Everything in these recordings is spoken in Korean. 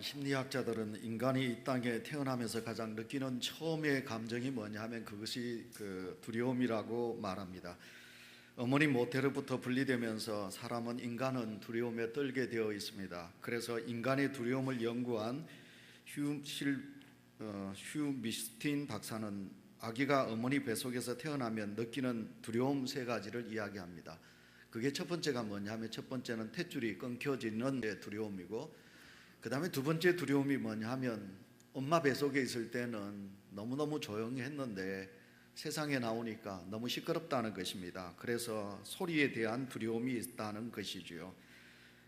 심리학자들은 인간이 이 땅에 태어나면서 가장 느끼는 처음의 감정이 뭐냐 하면 그것이 두려움이라고 말합니다. 어머니 모태로부터 분리되면서 인간은 두려움에 떨게 되어 있습니다. 그래서 인간의 두려움을 연구한 휴 미스틴 박사는 아기가 어머니 뱃속에서 태어나면 느끼는 두려움 세 가지를 이야기합니다. 그게 첫 번째가 뭐냐 하면 첫 번째는 탯줄이 끊겨지는 두려움이고, 그 다음에 두 번째 두려움이 뭐냐 하면 엄마 뱃속에 있을 때는 너무너무 조용히 했는데 세상에 나오니까 너무 시끄럽다는 것입니다. 그래서 소리에 대한 두려움이 있다는 것이지요.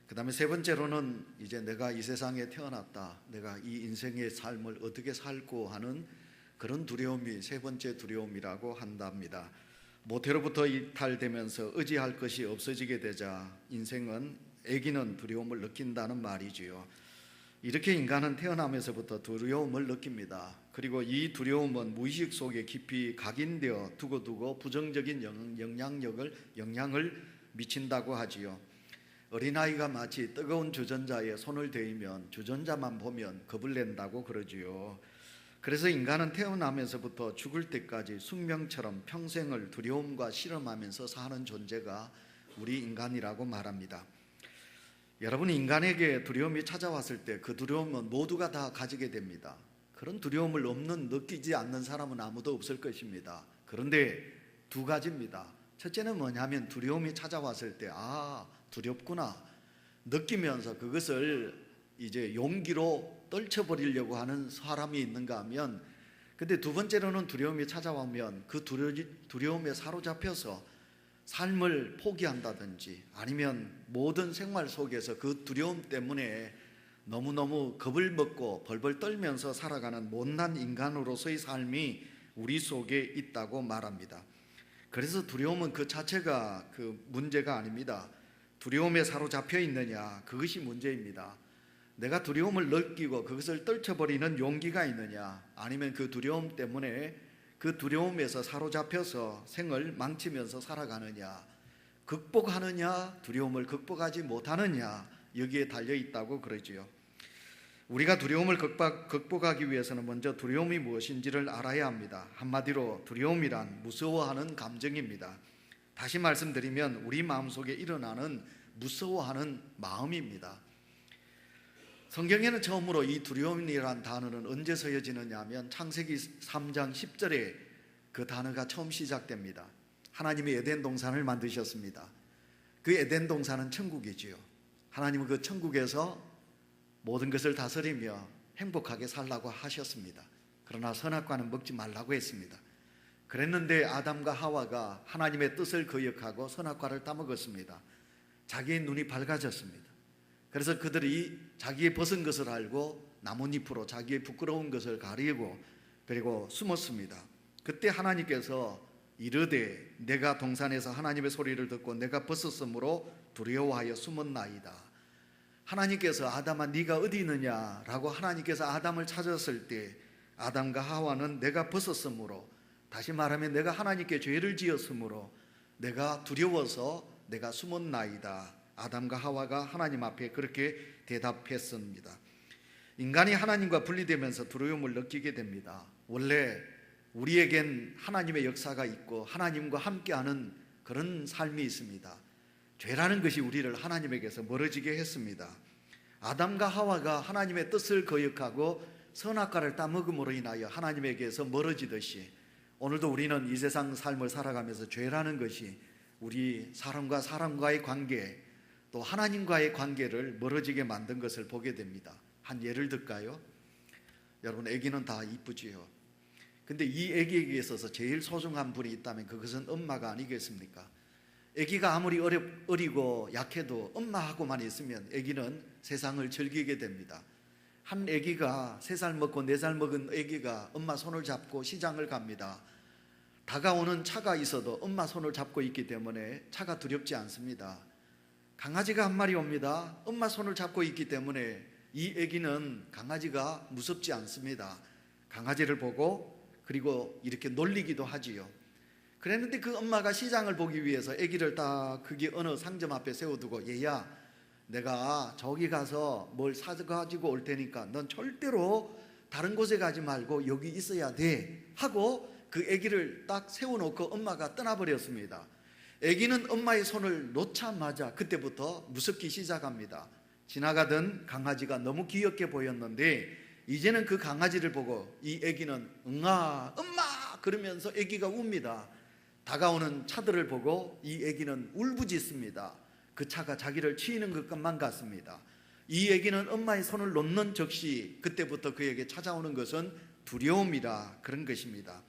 그 다음에 세 번째로는 이제 내가 이 세상에 태어났다, 내가 이 인생의 삶을 어떻게 살고 하는 그런 두려움이 세 번째 두려움이라고 한답니다. 모태로부터 이탈되면서 의지할 것이 없어지게 되자 아기는 두려움을 느낀다는 말이지요. 이렇게 인간은 태어나면서부터 두려움을 느낍니다. 그리고 이 두려움은 무의식 속에 깊이 각인되어 두고두고 부정적인 영향을 미친다고 하지요. 어린아이가 마치 뜨거운 주전자에 손을 대면 주전자만 보면 겁을 낸다고 그러지요. 그래서 인간은 태어나면서부터 죽을 때까지 숙명처럼 평생을 두려움과 실험하면서 사는 존재가 우리 인간이라고 말합니다. 여러분, 인간에게 두려움이 찾아왔을 때 그 두려움은 모두가 다 가지게 됩니다. 그런 두려움을 느끼지 않는 사람은 아무도 없을 것입니다. 그런데 두 가지입니다. 첫째는 뭐냐면 두려움이 찾아왔을 때 두렵구나 느끼면서 그것을 이제 용기로 떨쳐버리려고 하는 사람이 있는가 하면, 근데 두 번째로는 두려움이 찾아오면 그 두려움에 사로잡혀서 삶을 포기한다든지 아니면 모든 생활 속에서 그 두려움 때문에 너무너무 겁을 먹고 벌벌 떨면서 살아가는 못난 인간으로서의 삶이 우리 속에 있다고 말합니다. 그래서 두려움은 그 자체가 문제가 아닙니다. 두려움에 사로잡혀 있느냐, 그것이 문제입니다. 내가 두려움을 느끼고 그것을 떨쳐버리는 용기가 있느냐, 아니면 그 두려움 때문에 그 두려움에서 사로잡혀서 생을 망치면서 살아가느냐, 극복하느냐, 두려움을 극복하지 못하느냐, 여기에 달려있다고 그러지요. 우리가 두려움을 극복하기 위해서는 먼저 두려움이 무엇인지를 알아야 합니다. 한마디로 두려움이란 무서워하는 감정입니다. 다시 말씀드리면 우리 마음속에 일어나는 무서워하는 마음입니다. 성경에는 처음으로 이 두려움이란 단어는 언제 쓰여지느냐 하면 창세기 3장 10절에 그 단어가 처음 시작됩니다. 하나님이 에덴 동산을 만드셨습니다. 그 에덴 동산은 천국이지요. 하나님은 그 천국에서 모든 것을 다스리며 행복하게 살라고 하셨습니다. 그러나 선악과는 먹지 말라고 했습니다. 그랬는데 아담과 하와가 하나님의 뜻을 거역하고 선악과를 따먹었습니다. 자기의 눈이 밝아졌습니다. 그래서 그들이 자기의 벗은 것을 알고 나뭇잎으로 자기의 부끄러운 것을 가리고 그리고 숨었습니다. 그때 하나님께서 이르되 내가 동산에서 하나님의 소리를 듣고 내가 벗었으므로 두려워하여 숨었나이다. 하나님께서 아담아 네가 어디 있느냐 라고 하나님께서 아담을 찾았을 때 아담과 하와는 내가 벗었으므로, 다시 말하면 내가 하나님께 죄를 지었으므로 내가 두려워서 내가 숨었나이다. 아담과 하와가 하나님 앞에 그렇게 대답했습니다. 인간이 하나님과 분리되면서 두려움을 느끼게 됩니다. 원래 우리에겐 하나님의 역사가 있고 하나님과 함께하는 그런 삶이 있습니다. 죄라는 것이 우리를 하나님에게서 멀어지게 했습니다. 아담과 하와가 하나님의 뜻을 거역하고 선악과를 따먹음으로 인하여 하나님에게서 멀어지듯이 오늘도 우리는 이 세상 삶을 살아가면서 죄라는 것이 우리 사람과의 관계, 또 하나님과의 관계를 멀어지게 만든 것을 보게 됩니다. 한 예를 들까요? 여러분, 아기는 다 이쁘지요. 근데 이 아기에게 있어서 제일 소중한 분이 있다면 그것은 엄마가 아니겠습니까? 아기가 아무리 어리고 약해도 엄마하고만 있으면 아기는 세상을 즐기게 됩니다. 한 아기가 3살 먹고 4살 먹은 아기가 엄마 손을 잡고 시장을 갑니다. 다가오는 차가 있어도 엄마 손을 잡고 있기 때문에 차가 두렵지 않습니다. 강아지가 한 마리 옵니다. 엄마 손을 잡고 있기 때문에 이 아기는 강아지가 무섭지 않습니다. 강아지를 보고 그리고 이렇게 놀리기도 하지요. 그랬는데 그 엄마가 시장을 보기 위해서 아기를 딱 거기 어느 상점 앞에 세워두고 얘야 내가 저기 가서 뭘 사가지고 올 테니까 넌 절대로 다른 곳에 가지 말고 여기 있어야 돼 하고 그 아기를 딱 세워놓고 엄마가 떠나버렸습니다. 아기는 엄마의 손을 놓자마자 그때부터 무섭기 시작합니다. 지나가던 강아지가 너무 귀엽게 보였는데 이제는 그 강아지를 보고 이 아기는 응아 엄마 그러면서 아기가 웁니다. 다가오는 차들을 보고 이 아기는 울부짖습니다. 그 차가 자기를 치이는 것만 같습니다. 이 아기는 엄마의 손을 놓는 즉시 그때부터 그에게 찾아오는 것은 두려움이라 그런 것입니다.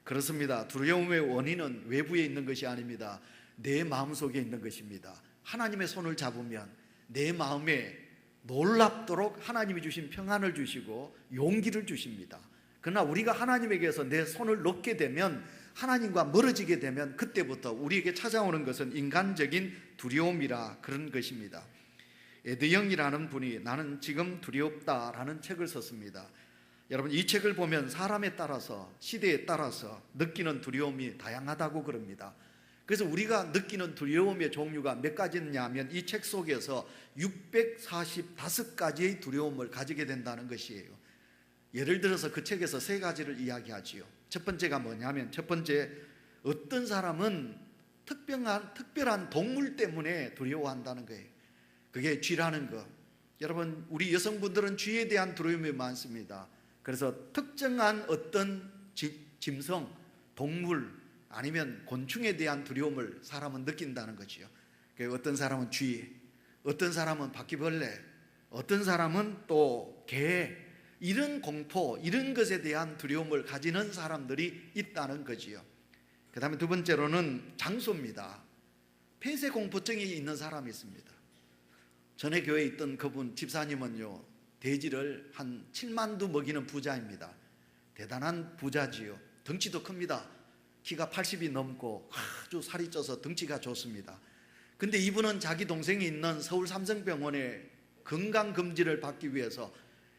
그렇습니다. 두려움의 원인은 외부에 있는 것이 아닙니다. 내 마음속에 있는 것입니다. 하나님의 손을 잡으면 내 마음에 놀랍도록 하나님이 주신 평안을 주시고 용기를 주십니다. 그러나 우리가 하나님에게서 내 손을 놓게 되면, 하나님과 멀어지게 되면 그때부터 우리에게 찾아오는 것은 인간적인 두려움이라 그런 것입니다. 에드영이라는 분이 나는 지금 두렵다라는 책을 썼습니다. 여러분, 이 책을 보면 사람에 따라서, 시대에 따라서 느끼는 두려움이 다양하다고 그럽니다. 그래서 우리가 느끼는 두려움의 종류가 몇 가지냐면 이 책 속에서 645가지의 두려움을 가지게 된다는 것이에요. 예를 들어서 그 책에서 세 가지를 이야기하지요. 첫 번째가 뭐냐면, 첫 번째, 어떤 사람은 특별한 동물 때문에 두려워한다는 거예요. 그게 쥐라는 거. 여러분, 우리 여성분들은 쥐에 대한 두려움이 많습니다. 그래서 특정한 어떤 짐승, 동물 아니면 곤충에 대한 두려움을 사람은 느낀다는 거지요. 어떤 사람은 쥐, 어떤 사람은 바퀴벌레, 어떤 사람은 또 개, 이런 공포, 이런 것에 대한 두려움을 가지는 사람들이 있다는 거지요. 그 다음에 두 번째로는 장소입니다. 폐쇄공포증이 있는 사람이 있습니다. 전에 교회에 있던 그분 집사님은요, 돼지를 한 7만 두 먹이는 부자입니다. 대단한 부자지요. 덩치도 큽니다. 키가 80이 넘고 아주 살이 쪄서 덩치가 좋습니다. 근데 이분은 자기 동생이 있는 서울 삼성병원에 건강검진을 받기 위해서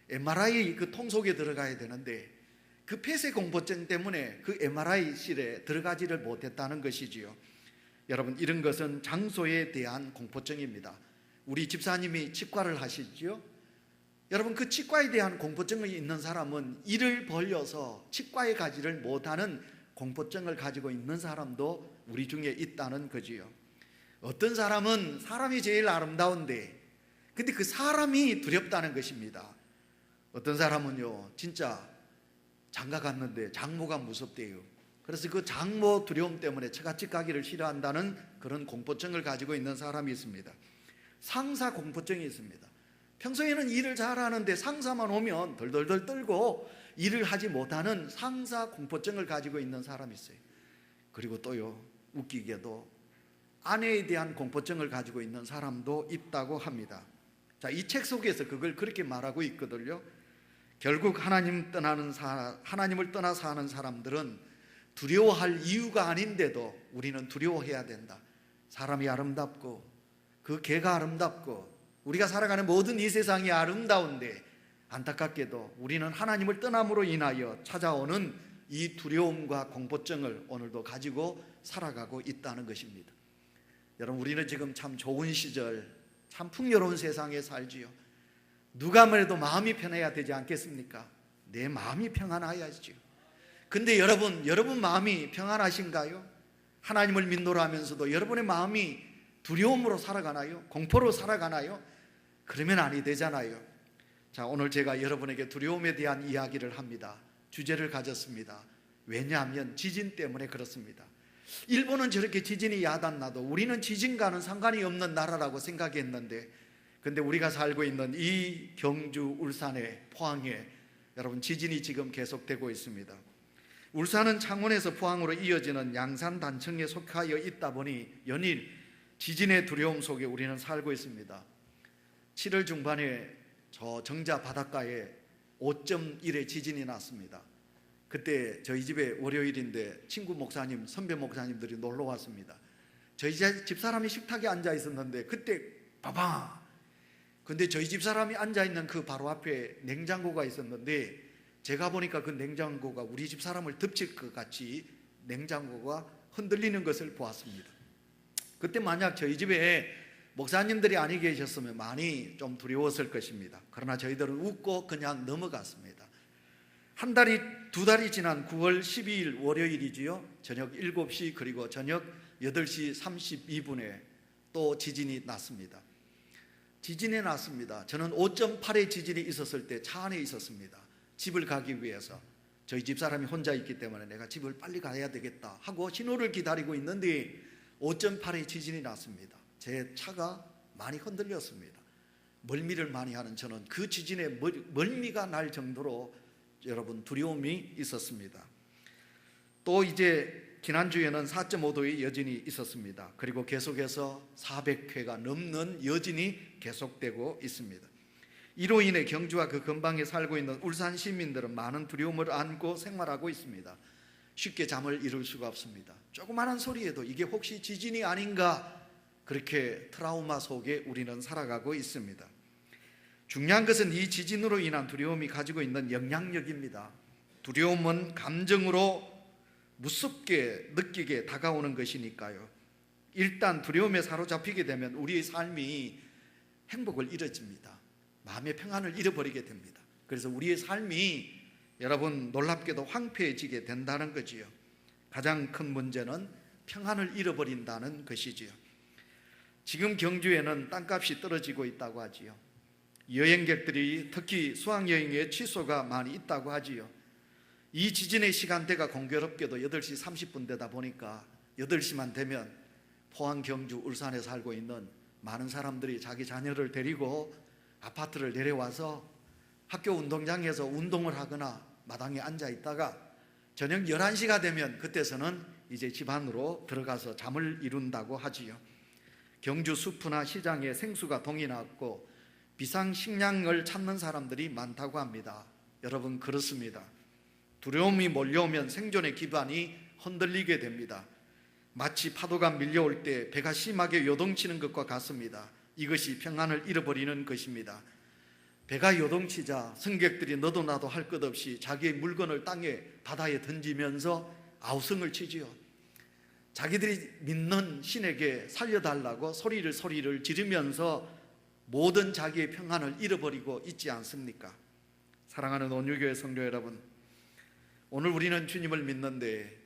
MRI 그 통 속에 들어가야 되는데 그 폐쇄공포증 때문에 그 MRI실에 들어가지를 못했다는 것이지요. 여러분, 이런 것은 장소에 대한 공포증입니다. 우리 집사님이 치과를 하시지요. 여러분, 그 치과에 대한 공포증이 있는 사람은 이를 벌려서 치과에 가지를 못하는 공포증을 가지고 있는 사람도 우리 중에 있다는 거지요. 어떤 사람은 사람이 제일 아름다운데 근데 그 사람이 두렵다는 것입니다. 어떤 사람은요, 진짜 장가 갔는데 장모가 무섭대요. 그래서 그 장모 두려움 때문에 처갓집 가기를 싫어한다는 그런 공포증을 가지고 있는 사람이 있습니다. 상사 공포증이 있습니다. 평소에는 일을 잘하는데 상사만 오면 덜덜덜 떨고 일을 하지 못하는 상사 공포증을 가지고 있는 사람이 있어요. 그리고 또요, 웃기게도 아내에 대한 공포증을 가지고 있는 사람도 있다고 합니다. 자, 이 책 속에서 그걸 그렇게 말하고 있거든요. 결국 하나님을 떠나 사는 사람들은 두려워할 이유가 아닌데도 우리는 두려워해야 된다. 사람이 아름답고 그 개가 아름답고 우리가 살아가는 모든 이 세상이 아름다운데 안타깝게도 우리는 하나님을 떠남으로 인하여 찾아오는 이 두려움과 공포증을 오늘도 가지고 살아가고 있다는 것입니다. 여러분, 우리는 지금 참 좋은 시절, 참 풍요로운 세상에 살지요. 누가 뭐래도 마음이 편해야 되지 않겠습니까? 내 마음이 평안해야지요. 근데 여러분 마음이 평안하신가요? 하나님을 믿노라 하면서도 여러분의 마음이 두려움으로 살아가나요? 공포로 살아가나요? 그러면 아니 되잖아요. 자, 오늘 제가 여러분에게 두려움에 대한 이야기를 합니다. 주제를 가졌습니다. 왜냐하면 지진 때문에 그렇습니다. 일본은 저렇게 지진이 야단나도 우리는 지진과는 상관이 없는 나라라고 생각했는데, 근데 우리가 살고 있는 이 경주, 울산에, 포항에 여러분 지진이 지금 계속되고 있습니다. 울산은 창원에서 포항으로 이어지는 양산 단층에 속하여 있다 보니 연일 지진의 두려움 속에 우리는 살고 있습니다. 7월 중반에 저 정자 바닷가에 5.1의 지진이 났습니다. 그때 저희 집에 월요일인데 친구 목사님, 선배 목사님들이 놀러 왔습니다. 저희 집사람이 식탁에 앉아 있었는데 그때 빠방! 근데 저희 집사람이 앉아 있는 그 바로 앞에 냉장고가 있었는데 제가 보니까 그 냉장고가 우리 집사람을 덮칠 것 같이 냉장고가 흔들리는 것을 보았습니다. 그때 만약 저희 집에 목사님들이 아니 계셨으면 많이 좀 두려웠을 것입니다. 그러나 저희들은 웃고 그냥 넘어갔습니다. 한 달이, 두 달이 지난 9월 12일 월요일이지요. 저녁 7시 그리고 저녁 8시 32분에 또 지진이 났습니다. 지진이 났습니다. 저는 5.8의 지진이 있었을 때 차 안에 있었습니다. 집을 가기 위해서. 저희 집사람이 혼자 있기 때문에 내가 집을 빨리 가야 되겠다 하고 신호를 기다리고 있는데 5.8의 지진이 났습니다. 제 차가 많이 흔들렸습니다. 멀미를 많이 하는 저는 그 지진에 멀미가 날 정도로 여러분 두려움이 있었습니다. 또 이제 지난주에는 4.5도의 여진이 있었습니다. 그리고 계속해서 400회가 넘는 여진이 계속되고 있습니다. 이로 인해 경주와 그 근방에 살고 있는 울산 시민들은 많은 두려움을 안고 생활하고 있습니다. 쉽게 잠을 이룰 수가 없습니다. 조그마한 소리에도 이게 혹시 지진이 아닌가, 그렇게 트라우마 속에 우리는 살아가고 있습니다. 중요한 것은 이 지진으로 인한 두려움이 가지고 있는 영향력입니다. 두려움은 감정으로 무섭게 느끼게 다가오는 것이니까요. 일단 두려움에 사로잡히게 되면 우리의 삶이 행복을 잃어집니다. 마음의 평안을 잃어버리게 됩니다. 그래서 우리의 삶이 여러분 놀랍게도 황폐해지게 된다는 거지요. 가장 큰 문제는 평안을 잃어버린다는 것이지요. 지금 경주에는 땅값이 떨어지고 있다고 하지요. 여행객들이 특히 수학여행의 취소가 많이 있다고 하지요. 이 지진의 시간대가 공교롭게도 8시 30분 되다 보니까 8시만 되면 포항, 경주, 울산에 살고 있는 많은 사람들이 자기 자녀를 데리고 아파트를 내려와서 학교 운동장에서 운동을 하거나 마당에 앉아 있다가 저녁 11시가 되면 그때서는 이제 집 안으로 들어가서 잠을 이룬다고 하지요. 경주 숲이나 시장에 생수가 동이 났고 비상식량을 찾는 사람들이 많다고 합니다. 여러분, 그렇습니다. 두려움이 몰려오면 생존의 기반이 흔들리게 됩니다. 마치 파도가 밀려올 때 배가 심하게 요동치는 것과 같습니다. 이것이 평안을 잃어버리는 것입니다. 배가 요동치자 승객들이 너도 나도 할 것 없이 자기의 물건을 땅에 바다에 던지면서 아우성을 치지요. 자기들이 믿는 신에게 살려달라고 소리를 지르면서 모든 자기의 평안을 잃어버리고 있지 않습니까? 사랑하는 온유교회 성도 여러분, 오늘 우리는 주님을 믿는데,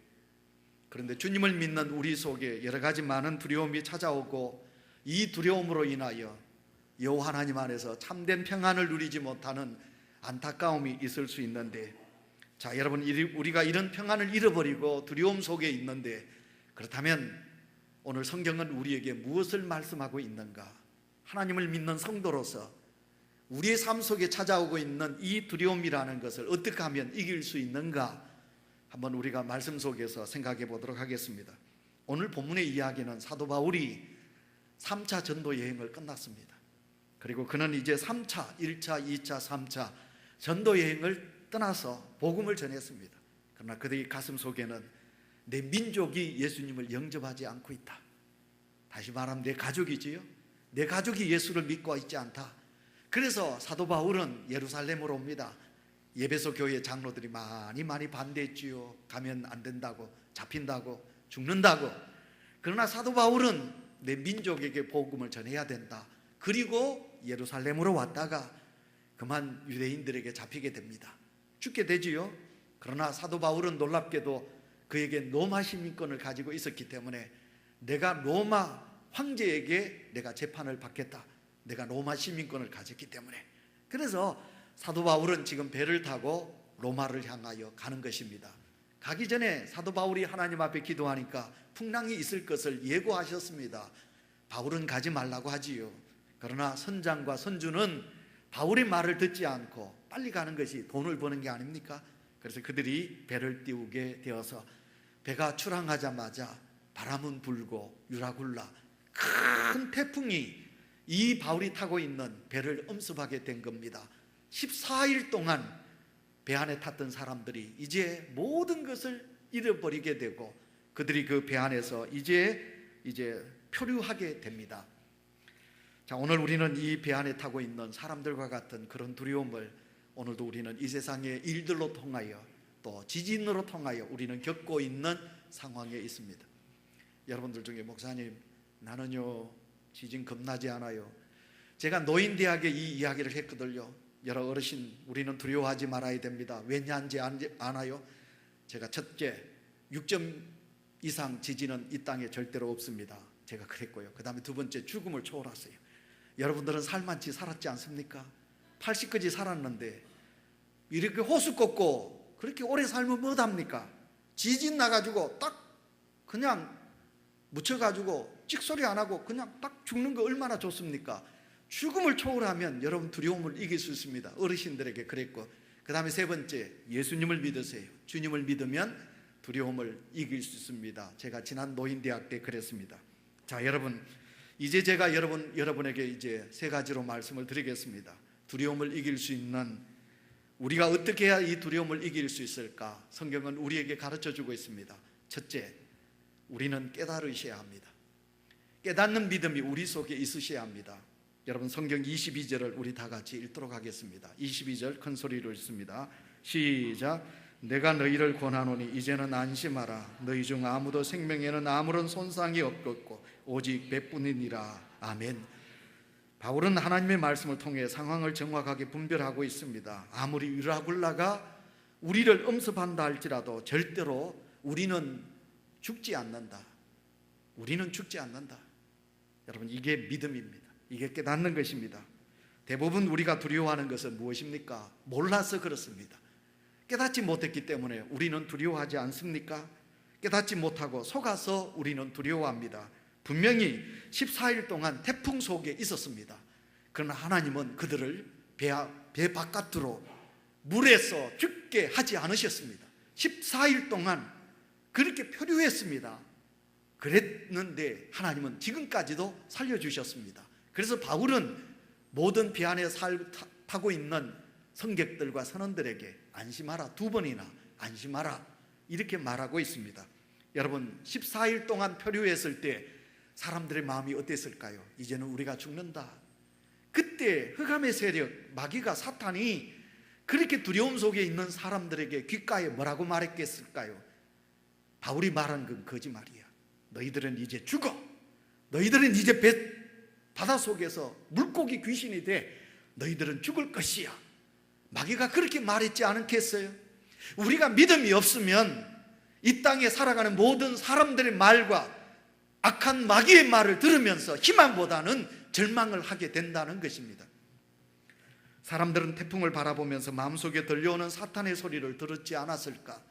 그런데 주님을 믿는 우리 속에 여러 가지 많은 두려움이 찾아오고 이 두려움으로 인하여 여호와 하나님 안에서 참된 평안을 누리지 못하는 안타까움이 있을 수 있는데, 자 여러분, 우리가 이런 평안을 잃어버리고 두려움 속에 있는데, 그렇다면 오늘 성경은 우리에게 무엇을 말씀하고 있는가? 하나님을 믿는 성도로서 우리의 삶 속에 찾아오고 있는 이 두려움이라는 것을 어떻게 하면 이길 수 있는가? 한번 우리가 말씀 속에서 생각해 보도록 하겠습니다. 오늘 본문의 이야기는 사도 바울이 3차 전도 여행을 끝났습니다. 그리고 그는 이제 3차, 1차, 2차, 3차 전도 여행을 떠나서 복음을 전했습니다. 그러나 그들의 가슴 속에는 내 민족이 예수님을 영접하지 않고 있다. 다시 말하면 내 가족이지요. 내 가족이 예수를 믿고 있지 않다. 그래서 사도 바울은 예루살렘으로 옵니다. 예배소 교회 장로들이 많이 반대했지요. 가면 안 된다고, 잡힌다고, 죽는다고. 그러나 사도 바울은 내 민족에게 복음을 전해야 된다. 그리고 예루살렘으로 왔다가 그만 유대인들에게 잡히게 됩니다. 죽게 되지요. 그러나 사도 바울은 놀랍게도 그에게 로마 시민권을 가지고 있었기 때문에 내가 로마 황제에게 내가 재판을 받겠다. 내가 로마 시민권을 가졌기 때문에. 그래서 사도 바울은 지금 배를 타고 로마를 향하여 가는 것입니다. 가기 전에 사도 바울이 하나님 앞에 기도하니까 풍랑이 있을 것을 예고하셨습니다. 바울은 가지 말라고 하지요. 그러나 선장과 선주는 바울의 말을 듣지 않고 빨리 가는 것이 돈을 버는 게 아닙니까? 그래서 그들이 배를 띄우게 되어서 배가 출항하자마자 바람은 불고 유라굴라 큰 태풍이 이 바울이 타고 있는 배를 엄습하게 된 겁니다. 14일 동안 배 안에 탔던 사람들이 이제 모든 것을 잃어버리게 되고 그들이 그 배 안에서 이제 표류하게 됩니다. 자, 오늘 우리는 이 배 안에 타고 있는 사람들과 같은 그런 두려움을 오늘도 우리는 이 세상의 일들로 통하여 또 지진으로 통하여 우리는 겪고 있는 상황에 있습니다. 여러분들 중에 목사님, 나는요 지진 겁나지 않아요. 제가 노인대학에 이 이야기를 했거든요. 여러 어르신, 우리는 두려워하지 말아야 됩니다. 왜냐한지 아나요? 제가 첫째, 6점 이상 지진은 이 땅에 절대로 없습니다. 제가 그랬고요. 그 다음에 두 번째, 죽음을 초월하세요. 여러분들은 살만치 살았지 않습니까? 80까지 살았는데 이렇게 호수 꺾고 그렇게 오래 살면 뭐합니까? 지진 나가지고 딱 그냥 묻혀가지고 찍소리 안 하고 그냥 딱 죽는 거 얼마나 좋습니까? 죽음을 초월하면 여러분 두려움을 이길 수 있습니다. 어르신들에게 그랬고, 그 다음에 세 번째, 예수님을 믿으세요. 주님을 믿으면 두려움을 이길 수 있습니다. 제가 지난 노인대학 때 그랬습니다. 자, 여러분, 이제 제가 여러분에게 이제 세 가지로 말씀을 드리겠습니다. 두려움을 이길 수 있는, 우리가 어떻게 해야 이 두려움을 이길 수 있을까? 성경은 우리에게 가르쳐주고 있습니다. 첫째, 우리는 깨달으셔야 합니다. 깨닫는 믿음이 우리 속에 있으셔야 합니다. 여러분, 성경 22절을 우리 다 같이 읽도록 하겠습니다. 22절 큰 소리로 읽습니다. 시작. 내가 너희를 권하노니 이제는 안심하라. 너희 중 아무도 생명에는 아무런 손상이 없겠고 오직 배뿐이니라. 아멘. 바울은 하나님의 말씀을 통해 상황을 정확하게 분별하고 있습니다. 아무리 유라굴라가 우리를 엄습한다 할지라도 절대로 우리는 죽지 않는다. 우리는 죽지 않는다. 여러분, 이게 믿음입니다. 이게 깨닫는 것입니다. 대부분 우리가 두려워하는 것은 무엇입니까? 몰라서 그렇습니다. 깨닫지 못했기 때문에 우리는 두려워하지 않습니까? 깨닫지 못하고 속아서 우리는 두려워합니다. 분명히 14일 동안 태풍 속에 있었습니다. 그러나 하나님은 그들을 배 바깥으로 물에서 죽게 하지 않으셨습니다. 14일 동안 그렇게 표류했습니다. 그랬는데 하나님은 지금까지도 살려주셨습니다. 그래서 바울은 모든 배 안에 타고 있는 성객들과 선원들에게 안심하라, 두 번이나 안심하라 이렇게 말하고 있습니다. 여러분, 14일 동안 표류했을 때 사람들의 마음이 어땠을까요? 이제는 우리가 죽는다. 그때 흑암의 세력, 마귀가, 사탄이 그렇게 두려움 속에 있는 사람들에게 귓가에 뭐라고 말했겠을까요? 바울이 말한 건 거짓말이야. 너희들은 이제 죽어. 너희들은 이제 바다 속에서 물고기 귀신이 돼 너희들은 죽을 것이야. 마귀가 그렇게 말했지 않겠어요? 우리가 믿음이 없으면 이 땅에 살아가는 모든 사람들의 말과 악한 마귀의 말을 들으면서 희망보다는 절망을 하게 된다는 것입니다. 사람들은 태풍을 바라보면서 마음속에 들려오는 사탄의 소리를 들었지 않았을까?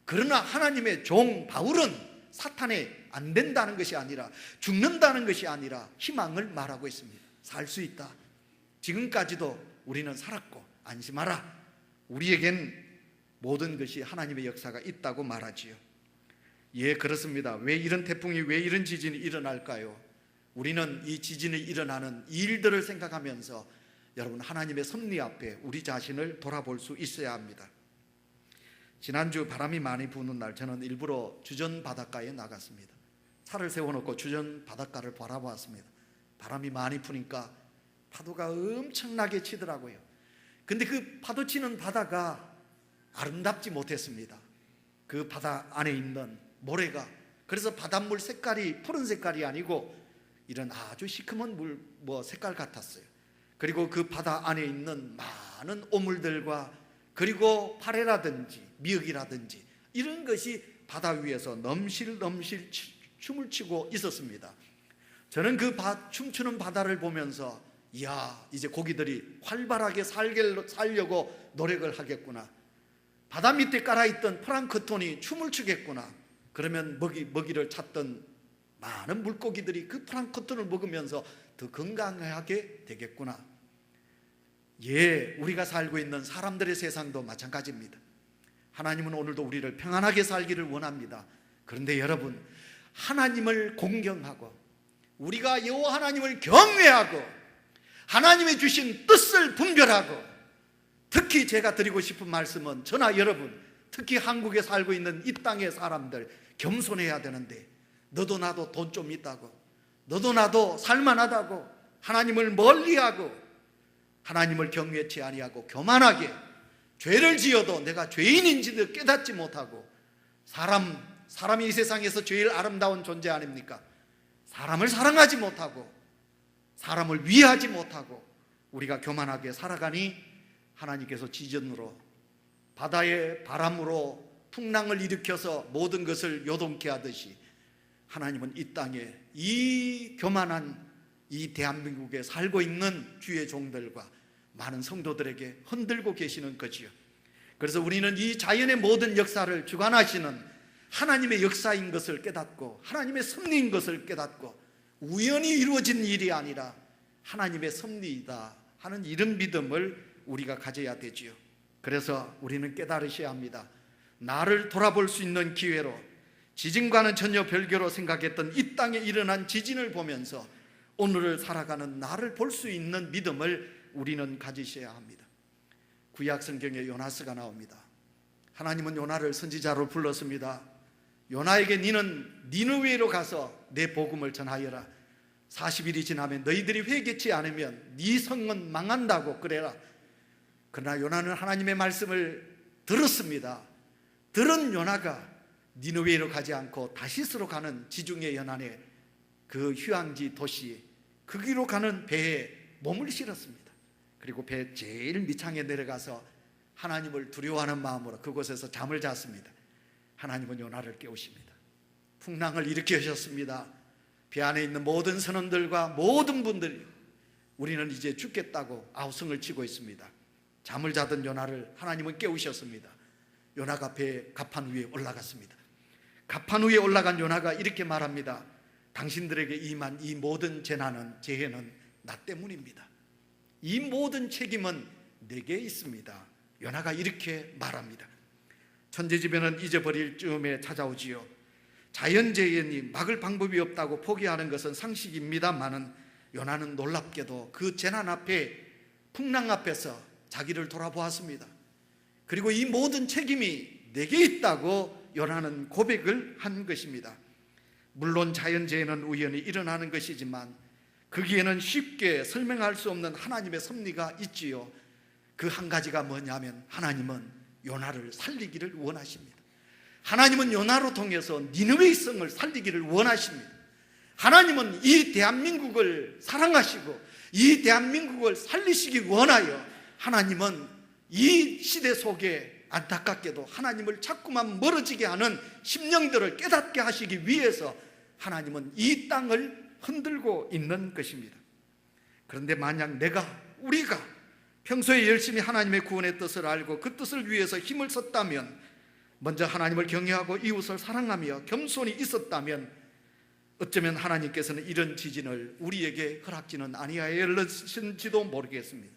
그러나 하나님의 종 바울은 사탄에 안 된다는 것이 아니라, 죽는다는 것이 아니라 희망을 말하고 있습니다. 살 수 있다. 지금까지도 우리는 살았고 안심하라. 우리에겐 모든 것이 하나님의 역사가 있다고 말하지요. 예, 그렇습니다. 왜 이런 태풍이, 왜 이런 지진이 일어날까요? 우리는 이 지진이 일어나는 일들을 생각하면서 여러분, 하나님의 섭리 앞에 우리 자신을 돌아볼 수 있어야 합니다. 지난주 바람이 많이 부는 날 저는 일부러 주전 바닷가에 나갔습니다. 차를 세워놓고 주전 바닷가를 바라보았습니다. 바람이 많이 부니까 파도가 엄청나게 치더라고요. 근데 그 파도 치는 바다가 아름답지 못했습니다. 그 바다 안에 있는 모래가, 그래서 바닷물 색깔이 푸른 색깔이 아니고 이런 아주 시커먼 물 색깔 같았어요. 그리고 그 바다 안에 있는 많은 오물들과 그리고 파래라든지 미역이라든지 이런 것이 바다 위에서 넘실넘실 춤을 추고 있었습니다. 저는 그 춤추는 바다를 보면서 이야, 이제 고기들이 활발하게 살려고 노력을 하겠구나. 바다 밑에 깔아있던 플랑크톤이 춤을 추겠구나. 그러면 먹이를 찾던 많은 물고기들이 그 플랑크톤을 먹으면서 더 건강하게 되겠구나. 예, 우리가 살고 있는 사람들의 세상도 마찬가지입니다. 하나님은 오늘도 우리를 평안하게 살기를 원합니다. 그런데 여러분, 하나님을 공경하고 우리가 여호와 하나님을 경외하고 하나님이 주신 뜻을 분별하고, 특히 제가 드리고 싶은 말씀은 저나 여러분, 특히 한국에 살고 있는 이 땅의 사람들 겸손해야 되는데, 너도 나도 돈 좀 있다고, 너도 나도 살만하다고 하나님을 멀리하고 하나님을 경외치 아니하고 교만하게 죄를 지어도 내가 죄인인지도 깨닫지 못하고, 사람이 이 세상에서 제일 아름다운 존재 아닙니까? 사람을 사랑하지 못하고 사람을 위하지 못하고 우리가 교만하게 살아가니 하나님께서 지진으로, 바다의 바람으로 풍랑을 일으켜서 모든 것을 요동케 하듯이 하나님은 이 땅에 이 교만한 이 대한민국에 살고 있는 주의 종들과 많은 성도들에게 흔들고 계시는 거지요. 그래서 우리는 이 자연의 모든 역사를 주관하시는 하나님의 역사인 것을 깨닫고, 하나님의 섭리인 것을 깨닫고, 우연히 이루어진 일이 아니라 하나님의 섭리이다 하는 이런 믿음을 우리가 가져야 되지요. 그래서 우리는 깨달으셔야 합니다. 나를 돌아볼 수 있는 기회로, 지진과는 전혀 별개로 생각했던 이 땅에 일어난 지진을 보면서 오늘을 살아가는 나를 볼 수 있는 믿음을 우리는 가지셔야 합니다. 구약 성경에 요나스가 나옵니다. 하나님은 요나를 선지자로 불렀습니다. 요나에게 너는 니느웨로 가서 내 복음을 전하여라. 40일이 지나면 너희들이 회개치 않으면 네 성은 망한다고 그래라. 그러나 요나는 하나님의 말씀을 들었습니다. 들은 요나가 니느웨로 가지 않고 다시스로 가는 지중해 연안의 그 휴양지 도시, 거기로 가는 배에 몸을 실었습니다. 그리고 배 제일 밑창에 내려가서 하나님을 두려워하는 마음으로 그곳에서 잠을 잤습니다. 하나님은 요나를 깨우십니다. 풍랑을 일으키셨습니다. 배 안에 있는 모든 선원들과 모든 분들이 우리는 이제 죽겠다고 아우성을 치고 있습니다. 잠을 자던 요나를 하나님은 깨우셨습니다. 요나가 배 갑판 위에 올라갔습니다. 갑판 위에 올라간 요나가 이렇게 말합니다. 당신들에게 임한 이 모든 재해는 나 때문입니다. 이 모든 책임은 내게 있습니다. 요나가 이렇게 말합니다. 천재지변은 잊어버릴 즈음에 찾아오지요. 자연재해니 막을 방법이 없다고 포기하는 것은 상식입니다마는 요나는 놀랍게도 그 재난 앞에, 풍랑 앞에서 자기를 돌아보았습니다. 그리고 이 모든 책임이 내게 있다고 요나는 고백을 한 것입니다. 물론 자연재해는 우연히 일어나는 것이지만 거기에는 쉽게 설명할 수 없는 하나님의 섭리가 있지요. 그 한 가지가 뭐냐면 하나님은 요나를 살리기를 원하십니다. 하나님은 요나로 통해서 니느웨의 성을 살리기를 원하십니다. 하나님은 이 대한민국을 사랑하시고 이 대한민국을 살리시기 원하여 하나님은 이 시대 속에 안타깝게도 하나님을 자꾸만 멀어지게 하는 심령들을 깨닫게 하시기 위해서 하나님은 이 땅을 흔들고 있는 것입니다. 그런데 만약 우리가 평소에 열심히 하나님의 구원의 뜻을 알고 그 뜻을 위해서 힘을 썼다면, 먼저 하나님을 경외하고 이웃을 사랑하며 겸손히 있었다면 어쩌면 하나님께서는 이런 지진을 우리에게 허락지는 아니하였을지도 모르겠습니다.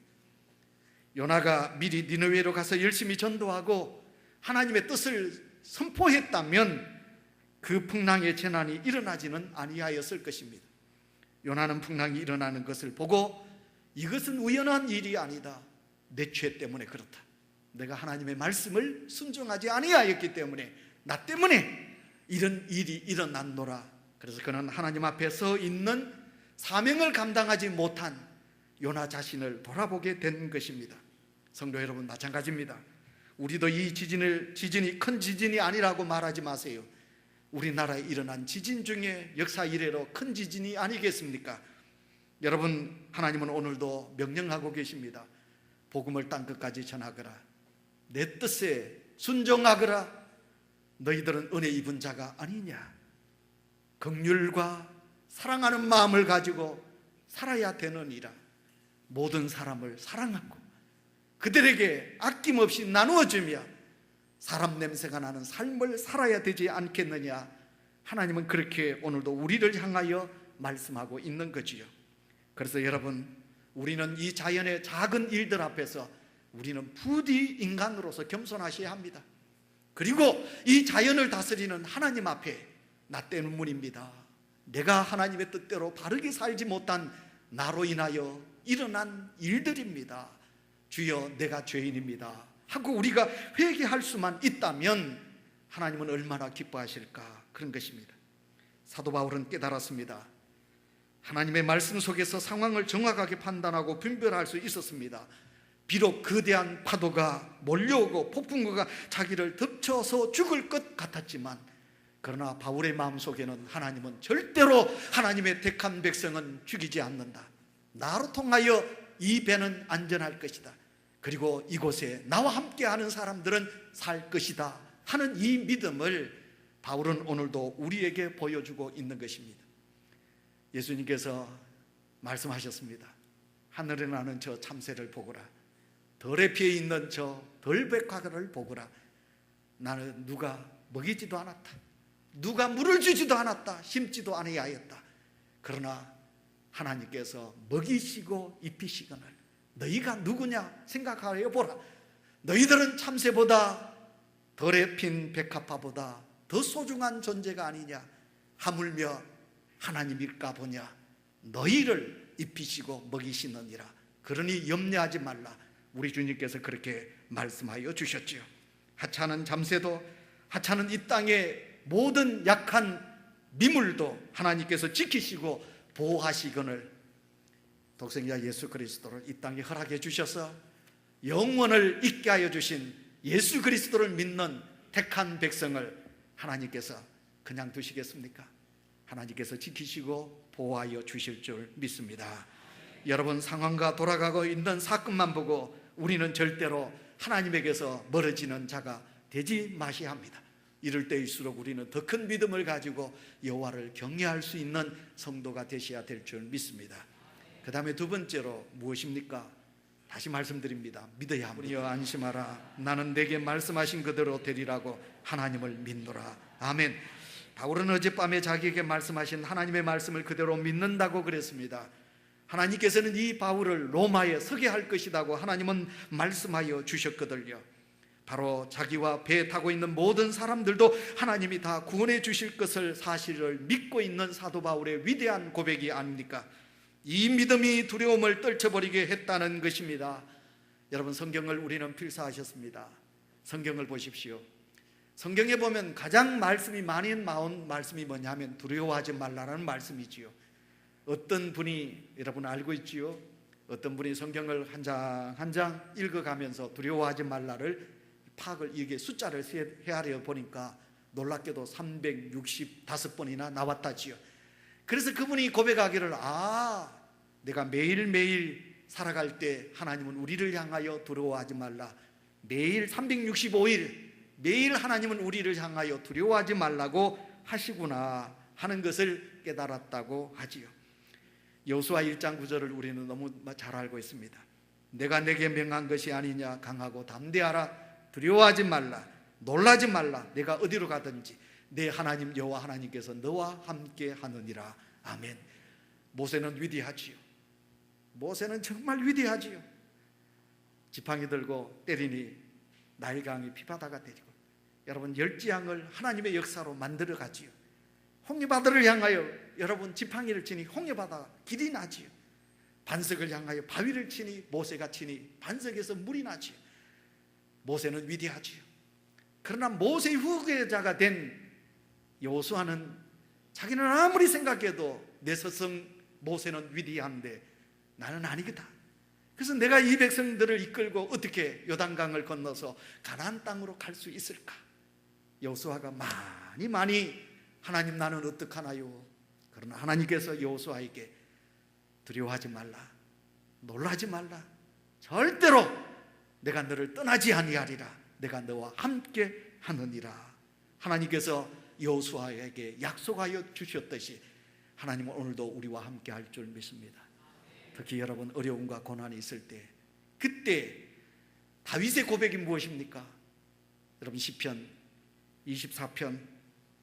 요나가 미리 니느웨로 가서 열심히 전도하고 하나님의 뜻을 선포했다면 그 풍랑의 재난이 일어나지는 아니하였을 것입니다. 요나는 풍랑이 일어나는 것을 보고 이것은 우연한 일이 아니다. 내 죄 때문에 그렇다. 내가 하나님의 말씀을 순종하지 아니하였기 때문에 나 때문에 이런 일이 일어났노라. 그래서 그는 하나님 앞에 서 있는 사명을 감당하지 못한 요나 자신을 돌아보게 된 것입니다. 성도 여러분, 마찬가지입니다. 우리도 이 지진이 큰 지진이 아니라고 말하지 마세요. 우리나라에 일어난 지진 중에 역사 이래로 큰 지진이 아니겠습니까? 여러분, 하나님은 오늘도 명령하고 계십니다. 복음을 땅끝까지 전하거라. 내 뜻에 순종하거라. 너희들은 은혜 입은 자가 아니냐. 긍휼과 사랑하는 마음을 가지고 살아야 되느니라. 모든 사람을 사랑하고 그들에게 아낌없이 나누어주며 사람 냄새가 나는 삶을 살아야 되지 않겠느냐. 하나님은 그렇게 오늘도 우리를 향하여 말씀하고 있는 거지요. 그래서 여러분, 우리는 이 자연의 작은 일들 앞에서 우리는 부디 인간으로서 겸손하셔야 합니다. 그리고 이 자연을 다스리는 하나님 앞에 나 때문입니다. 내가 하나님의 뜻대로 바르게 살지 못한 나로 인하여 일어난 일들입니다. 주여, 내가 죄인입니다 하고 우리가 회개할 수만 있다면 하나님은 얼마나 기뻐하실까, 그런 것입니다. 사도 바울은 깨달았습니다. 하나님의 말씀 속에서 상황을 정확하게 판단하고 분별할 수 있었습니다. 비록 거대한 파도가 몰려오고 폭풍우가 자기를 덮쳐서 죽을 것 같았지만, 그러나 바울의 마음속에는 하나님은 절대로 하나님의 택한 백성은 죽이지 않는다. 나로 통하여 이 배는 안전할 것이다. 그리고 이곳에 나와 함께하는 사람들은 살 것이다 하는 이 믿음을 바울은 오늘도 우리에게 보여주고 있는 것입니다. 예수님께서 말씀하셨습니다. 하늘에 나는 저 참새를 보거라. 들에 피해 있는 저 들백화를 보거라. 나는 누가 먹이지도 않았다. 누가 물을 주지도 않았다. 심지도 아니하였다. 그러나 하나님께서 먹이시고 입히시거늘 너희가 누구냐 생각하여 보라. 너희들은 참새보다 덜에 핀 백합화보다 더 소중한 존재가 아니냐. 하물며 하나님일까 보냐. 너희를 입히시고 먹이시느니라. 그러니 염려하지 말라. 우리 주님께서 그렇게 말씀하여 주셨지요. 하찮은 잠새도, 하찮은 이 땅의 모든 약한 미물도 하나님께서 지키시고 보호하시거늘 독생자 예수 그리스도를 이 땅에 허락해 주셔서 영원을 있게 하여 주신 예수 그리스도를 믿는 택한 백성을 하나님께서 그냥 두시겠습니까? 하나님께서 지키시고 보호하여 주실 줄 믿습니다. 여러분, 상황과 돌아가고 있는 사건만 보고 우리는 절대로 하나님에게서 멀어지는 자가 되지 마셔야 합니다. 이럴 때일수록 우리는 더 큰 믿음을 가지고 여호와를 경외할 수 있는 성도가 되셔야 될 줄 믿습니다. 그 다음에 두 번째로 무엇입니까? 다시 말씀드립니다. 믿어야 합니다. 안심하라. 나는 내게 말씀하신 그대로 되리라고 하나님을 믿노라. 아멘. 바울은 어젯밤에 자기에게 말씀하신 하나님의 말씀을 그대로 믿는다고 그랬습니다. 하나님께서는 이 바울을 로마에 서게 할 것이라고 하나님은 말씀하여 주셨거든요. 바로 자기와 배에 타고 있는 모든 사람들도 하나님이 다 구원해 주실 것을 사실을 믿고 있는 사도 바울의 위대한 고백이 아닙니까? 이 믿음이 두려움을 떨쳐버리게 했다는 것입니다. 여러분, 성경을 우리는 필사하셨습니다. 성경을 보십시오. 성경에 보면 가장 말씀이 많이 나온 말씀이 뭐냐면 두려워하지 말라라는 말씀이지요. 어떤 분이, 여러분 알고 있지요? 어떤 분이 성경을 한 장 한 장 읽어가면서 두려워하지 말라를 파악을, 이게 숫자를 헤아려 보니까 놀랍게도 365번이나 나왔다지요. 그래서 그분이 고백하기를, 내가 매일매일 살아갈 때 하나님은 우리를 향하여 두려워하지 말라, 매일 365일 매일 하나님은 우리를 향하여 두려워하지 말라고 하시구나 하는 것을 깨달았다고 하지요. 여호수아 1장 9절을 우리는 너무 잘 알고 있습니다. 내가 내게 명한 것이 아니냐. 강하고 담대하라. 두려워하지 말라. 놀라지 말라. 내가 어디로 가든지 내 하나님 여호와 하나님께서 너와 함께 하느니라. 아멘. 모세는 위대하지요. 모세는 정말 위대하지요. 지팡이 들고 때리니 나일강이 피바다가 되고, 여러분 열지양을 하나님의 역사로 만들어 가지요. 홍해바다를 향하여 여러분 지팡이를 치니 홍해바다 길이 나지요. 반석을 향하여 바위를 치니 모세가 치니 반석에서 물이 나지요. 모세는 위대하지요. 그러나 모세의 후계자가 된 여호수아는 자기는 아무리 생각해도 내 스승 모세는 위대한데 나는 아니겠다. 그래서 내가 이 백성들을 이끌고 어떻게 요단강을 건너서 가나안 땅으로 갈 수 있을까? 여호수아가 많이 하나님 나는 어떡하나요? 그러나 하나님께서 여호수아에게 두려워하지 말라, 놀라지 말라, 절대로 내가 너를 떠나지 아니하리라, 내가 너와 함께 하느니라. 하나님께서 여호수아에게 약속하여 주셨듯이 하나님은 오늘도 우리와 함께 할 줄 믿습니다. 특히 여러분 어려움과 고난이 있을 때, 그때 다윗의 고백이 무엇입니까? 여러분 시편 24편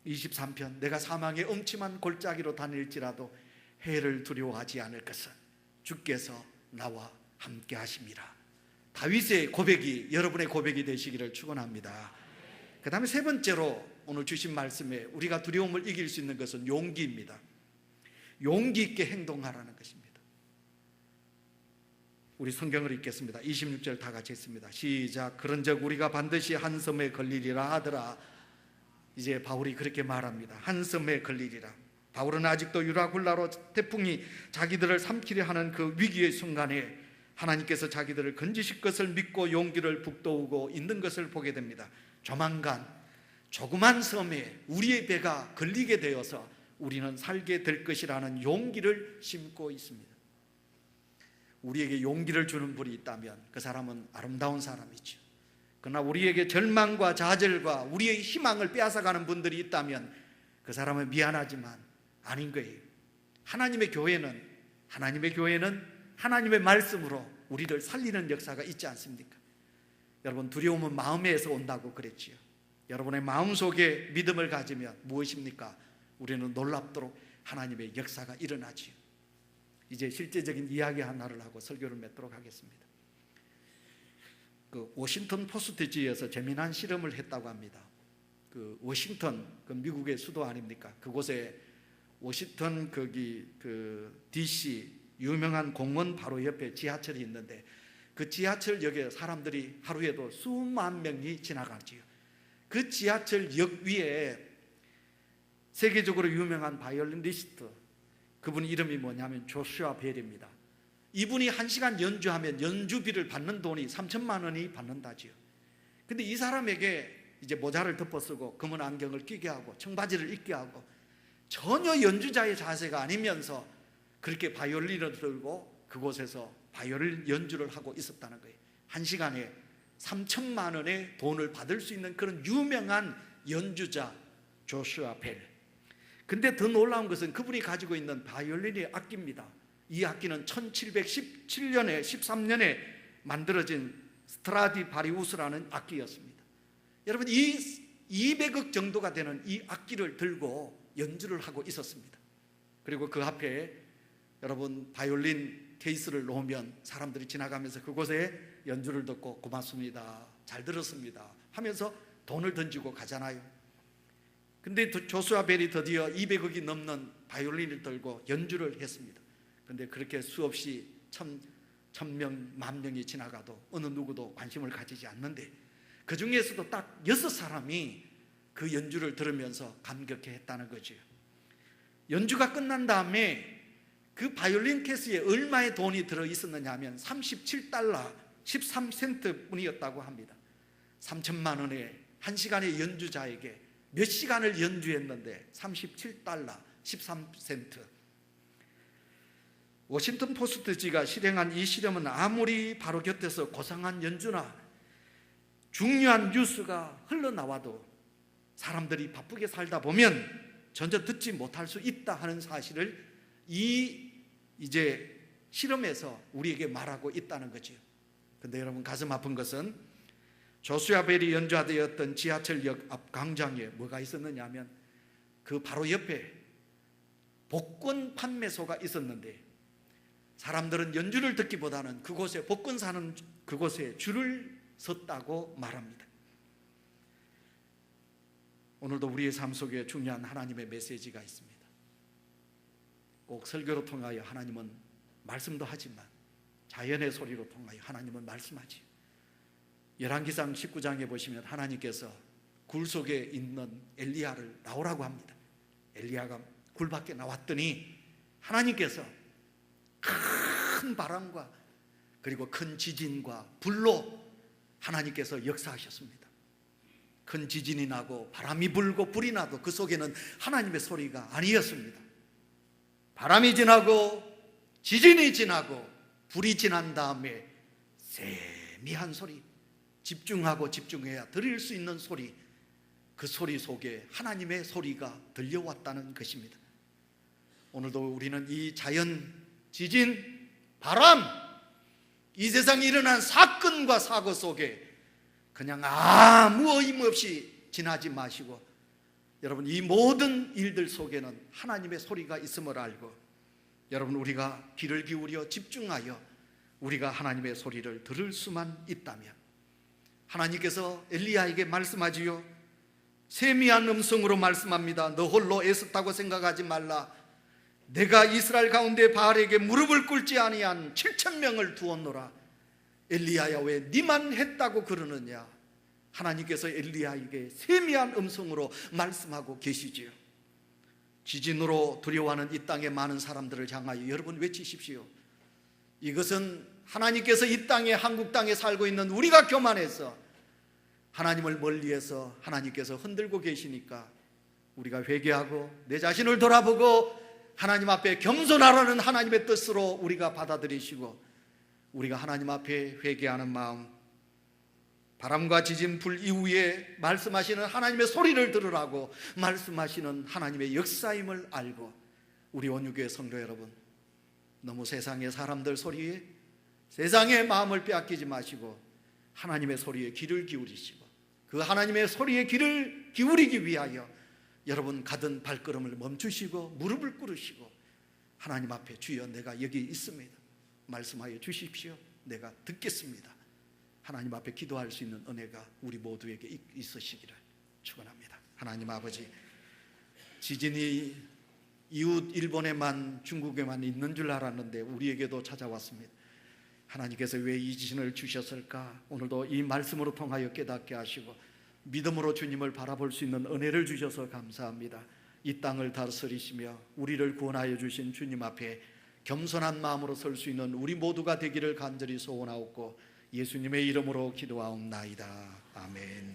23편 내가 사망의 엄침한 골짜기로 다닐지라도 해를 두려워하지 않을 것은 주께서 나와 함께 하심이라. 다윗의 고백이 여러분의 고백이 되시기를 축원합니다. 그 다음에 세 번째로 오늘 주신 말씀에 우리가 두려움을 이길 수 있는 것은 용기입니다. 용기 있게 행동하라는 것입니다. 우리 성경을 읽겠습니다. 26절 다 같이 읽습니다. 시작. 그런즉 우리가 반드시 한 섬에 걸리리라 하더라. 이제 바울이 그렇게 말합니다. 한 섬에 걸리리라. 바울은 아직도 유라굴라로 태풍이 자기들을 삼키려 하는 그 위기의 순간에 하나님께서 자기들을 건지실 것을 믿고 용기를 북돋우고 있는 것을 보게 됩니다. 조만간 조그만 섬에 우리의 배가 걸리게 되어서 우리는 살게 될 것이라는 용기를 심고 있습니다. 우리에게 용기를 주는 분이 있다면 그 사람은 아름다운 사람이죠. 그러나 우리에게 절망과 좌절과 우리의 희망을 빼앗아가는 분들이 있다면 그 사람은 미안하지만 아닌 거예요. 하나님의 교회는 하나님의 말씀으로 우리를 살리는 역사가 있지 않습니까? 여러분, 두려움은 마음에서 온다고 그랬지요. 여러분의 마음속에 믿음을 가지면 무엇입니까? 우리는 놀랍도록 하나님의 역사가 일어나지요. 이제 실제적인 이야기 하나를 하고 설교를 맺도록 하겠습니다. 그 워싱턴 포스트지에서 재미난 실험을 했다고 합니다. 그 워싱턴, 그 미국의 수도 아닙니까? 그곳에 워싱턴 DC 유명한 공원 바로 옆에 지하철이 있는데 그 지하철역에 사람들이 하루에도 수만 명이 지나가지요. 그 지하철역 위에 세계적으로 유명한 바이올리니스트, 그분 이름이 뭐냐면 조슈아 벨입니다. 이분이 1시간 연주하면 연주비를 받는 돈이 3천만 원이 받는다지요. 근데 이 사람에게 이제 모자를 덮어쓰고 검은 안경을 끼게 하고 청바지를 입게 하고 전혀 연주자의 자세가 아니면서 그렇게 바이올린을 들고 그곳에서 바이올린 연주를 하고 있었다는 거예요. 1시간에 3천만 원의 돈을 받을 수 있는 그런 유명한 연주자 조슈아 벨. 근데 더 놀라운 것은 그분이 가지고 있는 바이올린의 악기입니다. 이 악기는 1717년에 13년에 만들어진 스트라디바리우스라는 악기였습니다. 여러분, 이 200억 정도가 되는 이 악기를 들고 연주를 하고 있었습니다. 그리고 그 앞에 여러분 바이올린 케이스를 놓으면 사람들이 지나가면서 그곳에 연주를 듣고 고맙습니다, 잘 들었습니다 하면서 돈을 던지고 가잖아요. 근데 조슈아 벨이 드디어 200억이 넘는 바이올린을 들고 연주를 했습니다. 근데 그렇게 수없이 천명, 만명이 지나가도 어느 누구도 관심을 가지지 않는데 그 중에서도 딱 6사람이 그 연주를 들으면서 감격해 했다는 거죠. 연주가 끝난 다음에 그 바이올린 케이스에 얼마의 돈이 들어있었느냐 하면 37달러 13센트 뿐이었다고 합니다. 3천만 원에 1시간의 연주자에게 몇 시간을 연주했는데 37달러 13센트. 워싱턴 포스트지가 실행한 이 실험은 아무리 바로 곁에서 고상한 연주나 중요한 뉴스가 흘러나와도 사람들이 바쁘게 살다 보면 전혀 듣지 못할 수 있다 하는 사실을 이제 실험에서 우리에게 말하고 있다는 거죠. 근데 여러분, 가슴 아픈 것은 조슈아 벨이 연주하되었던 지하철역 앞 광장에 뭐가 있었느냐 하면 그 바로 옆에 복권 판매소가 있었는데 사람들은 연주를 듣기보다는 그곳에 복권 사는 그곳에 줄을 섰다고 말합니다. 오늘도 우리의 삶 속에 중요한 하나님의 메시지가 있습니다. 꼭 설교로 통하여 하나님은 말씀도 하지만 자연의 소리로 통하여 하나님은 말씀하지. 열왕기상 19장에 보시면 하나님께서 굴 속에 있는 엘리야를 나오라고 합니다. 엘리야가 굴 밖에 나왔더니 하나님께서 큰 바람과 그리고 큰 지진과 불로 하나님께서 역사하셨습니다. 큰 지진이 나고 바람이 불고 불이 나도 그 속에는 하나님의 소리가 아니었습니다. 바람이 지나고 지진이 지나고 불이 지난 다음에 세미한 소리, 집중하고 집중해야 들을 수 있는 소리, 그 소리 속에 하나님의 소리가 들려왔다는 것입니다. 오늘도 우리는 이 자연, 지진, 바람, 이 세상에 일어난 사건과 사고 속에 그냥 아무 의미 없이 지나지 마시고, 여러분, 이 모든 일들 속에는 하나님의 소리가 있음을 알고, 여러분, 우리가 귀를 기울여 집중하여 우리가 하나님의 소리를 들을 수만 있다면, 하나님께서 엘리야에게 말씀하지요. 세미한 음성으로 말씀합니다. 너 홀로 애썼다고 생각하지 말라. 내가 이스라엘 가운데 바알에게 무릎을 꿇지 아니한 7,000명을 두었노라. 엘리야야, 왜 네만 했다고 그러느냐. 하나님께서 엘리야에게 세미한 음성으로 말씀하고 계시지요. 지진으로 두려워하는 이 땅의 많은 사람들을 향하여 여러분 외치십시오. 이것은 하나님께서 이 땅에, 한국 땅에 살고 있는 우리가 교만해서 하나님을 멀리해서 하나님께서 흔들고 계시니까 우리가 회개하고 내 자신을 돌아보고 하나님 앞에 겸손하라는 하나님의 뜻으로 우리가 받아들이시고, 우리가 하나님 앞에 회개하는 마음, 바람과 지진 불 이후에 말씀하시는 하나님의 소리를 들으라고 말씀하시는 하나님의 역사임을 알고, 우리 온유교회 성도 여러분, 너무 세상의 사람들 소리에, 세상의 마음을 빼앗기지 마시고 하나님의 소리에 귀를 기울이시고, 그 하나님의 소리에 귀를 기울이기 위하여 여러분 가던 발걸음을 멈추시고 무릎을 꿇으시고 하나님 앞에, 주여 내가 여기 있습니다, 말씀하여 주십시오, 내가 듣겠습니다, 하나님 앞에 기도할 수 있는 은혜가 우리 모두에게 있으시기를 축원합니다. 하나님 아버지, 지진이 이웃 일본에만, 중국에만 있는 줄 알았는데 우리에게도 찾아왔습니다. 하나님께서 왜 이 지진을 주셨을까? 오늘도 이 말씀으로 통하여 깨닫게 하시고 믿음으로 주님을 바라볼 수 있는 은혜를 주셔서 감사합니다. 이 땅을 다스리시며 우리를 구원하여 주신 주님 앞에 겸손한 마음으로 설 수 있는 우리 모두가 되기를 간절히 소원하옵고 예수님의 이름으로 기도하옵나이다. 아멘.